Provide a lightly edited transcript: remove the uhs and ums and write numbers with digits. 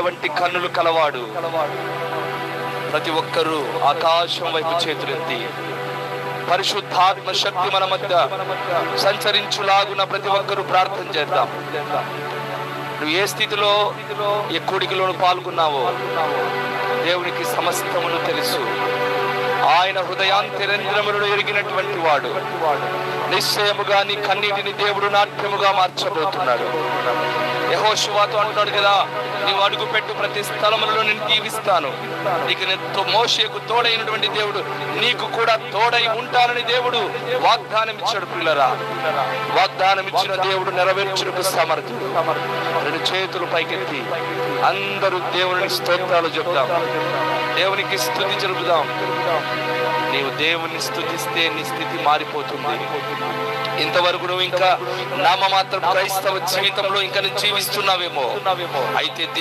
వంటి కన్నులు కలవాడు. ప్రతి ఒక్కరూ ఆకాశం వైపు చేతులెత్తి పరిశుద్ధాత్మ శక్తి మన మధ్య సంచరించులాగున ప్రతి ఒక్కరూ ప్రార్థన చేద్దాం. నువ్వు ఏ స్థితిలో ఏ కూడికలోను పాల్గొన్నావో దేవునికి సమస్తమును తెలుసు. ఆయన హృదయాంతరంధ్రములను ఎరిగినటువంటి వాడు. నిశ్చయముగా నీ కన్నీటిని దేవుడు నాట్యముగా మార్చబోతున్నాడు. యెహోషువతో అంటున్నాడు కదా, నీవు అడుగు పెట్టు ప్రతి స్థలములలో నేను దీవిస్తాను. నీకు మోషేకు తోడైనటువంటి దేవుడు నీకు కూడా తోడై ఉంటానని దేవుడు వాగ్దానం ఇచ్చాడు. పిల్లరా, వాగ్దానం ఇచ్చిన దేవుడు నెరవేర్చుటకు సమర్థుడు. రెండు చేతులు పైకెత్తి అందరూ దేవుని స్తోత్రాలు చెప్దాం, దేవునికి స్తుతి జరుపుదాం. నీవు దేవుని స్తుతిస్తే నీ స్థితి మారిపోతుంది. ఇంతవరకు నువ్వు ఇంకా నామమాత్రం క్రైస్తవ జీవితంలో ఇంకా జీవిస్తున్నావేమో, అయితే